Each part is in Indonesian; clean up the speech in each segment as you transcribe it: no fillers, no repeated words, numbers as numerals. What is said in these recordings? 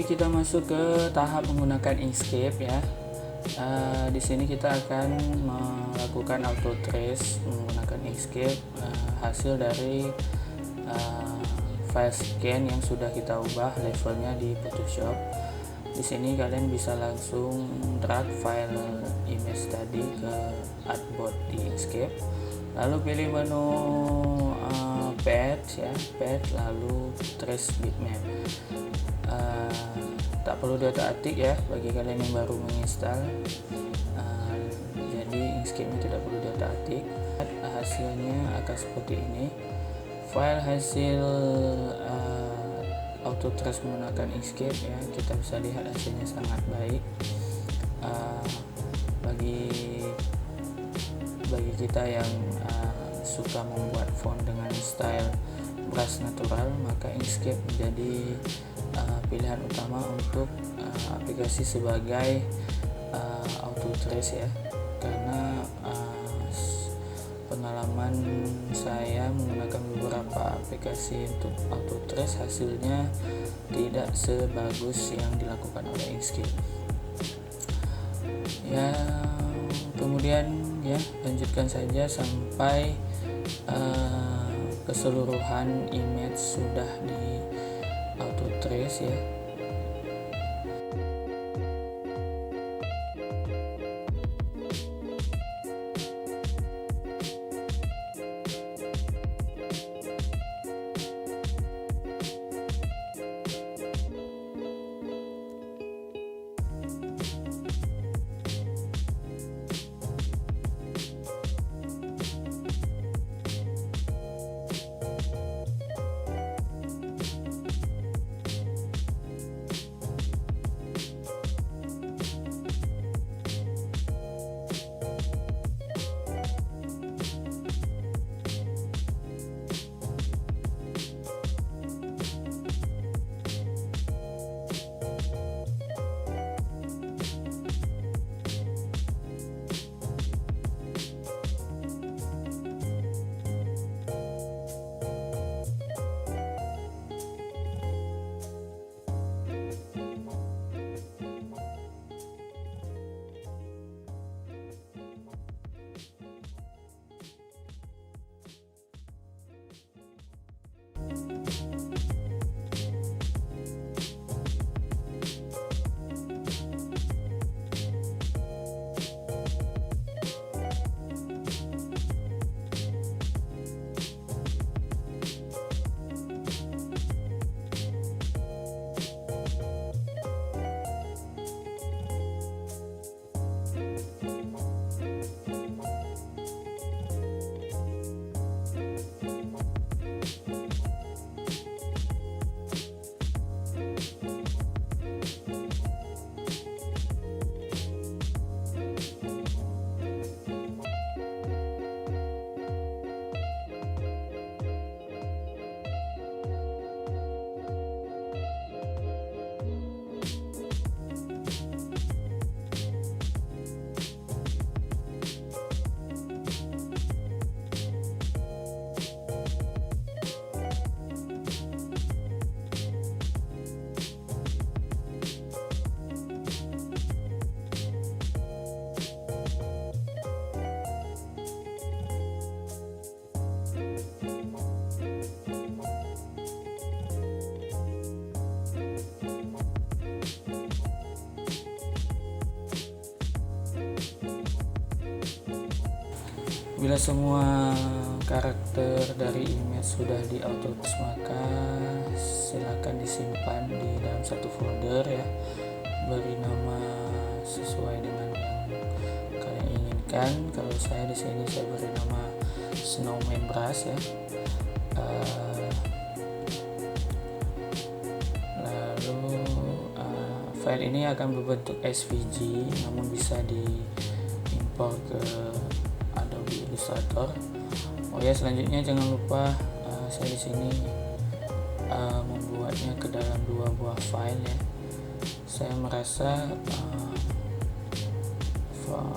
kita masuk ke tahap menggunakan Inkscape ya. Di sini kita akan melakukan auto trace menggunakan Inkscape, hasil dari file scan yang sudah kita ubah levelnya di Photoshop. Di sini kalian bisa langsung drag file image tadi ke artboard di Inkscape, lalu pilih menu pad ya, pad, lalu trace bitmap. Tak perlu diotak-atik ya bagi kalian yang baru menginstal. Jadi Inkscape-nya tidak perlu diotak-atik. Hasilnya akan seperti ini. File hasil auto trace menggunakan Inkscape ya, kita bisa lihat hasilnya sangat baik. Bagi kita yang suka membuat font dengan style brush natural, maka Inkscape menjadi pilihan utama untuk aplikasi sebagai auto trace ya, karena pengalaman saya menggunakan beberapa aplikasi untuk auto trace, hasilnya tidak sebagus yang dilakukan oleh Inkscape ya. Kemudian ya, lanjutkan saja sampai keseluruhan image sudah di auto trace ya. Bila semua karakter dari image sudah di auto trace, maka silakan disimpan di dalam satu folder ya. Beri nama sesuai dengan yang kalian inginkan. Kalau saya di sini saya beri nama Snowman Brush ya. Lalu file ini akan berbentuk SVG, namun bisa diimpor ke Illustrator. Oh ya, selanjutnya jangan lupa saya di sini membuatnya ke dalam 2 buah file ya. Saya merasa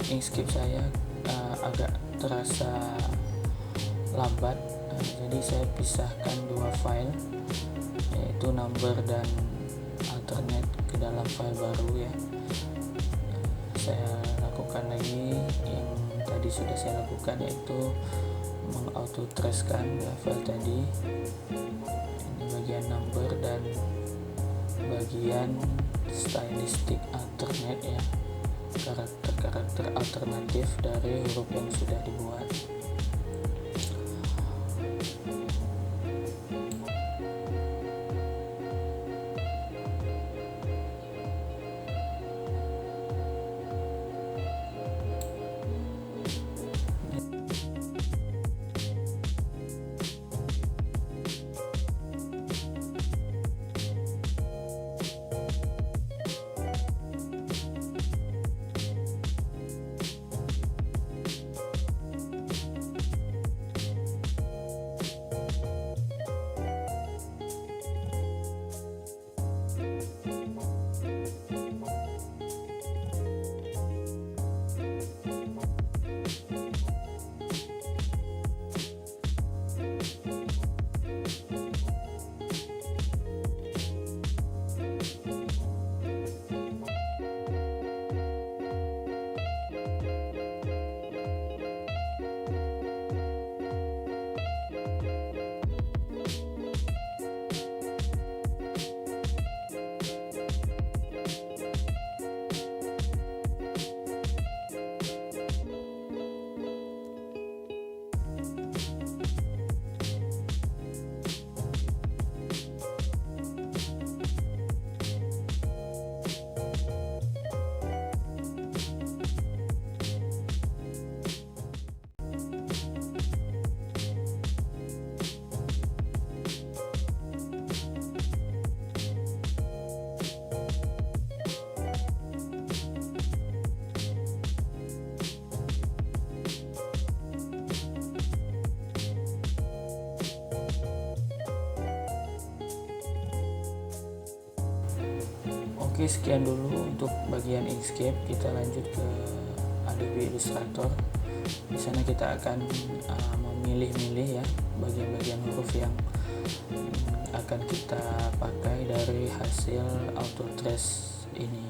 Inkscape saya agak terasa lambat, jadi saya pisahkan 2 file, yaitu number dan alternate dalam file baru ya. Saya lakukan lagi yang tadi sudah saya lakukan, yaitu mengautotracekan ya file tadi. Ini bagian number dan bagian stylistic alternate ya, karakter-karakter alternatif dari huruf yang sudah dibuat. Oke, sekian dulu untuk bagian Inkscape. Kita lanjut ke Adobe Illustrator. Di sana kita akan memilih-milih ya bagian-bagian huruf yang akan kita pakai dari hasil Autotrace ini.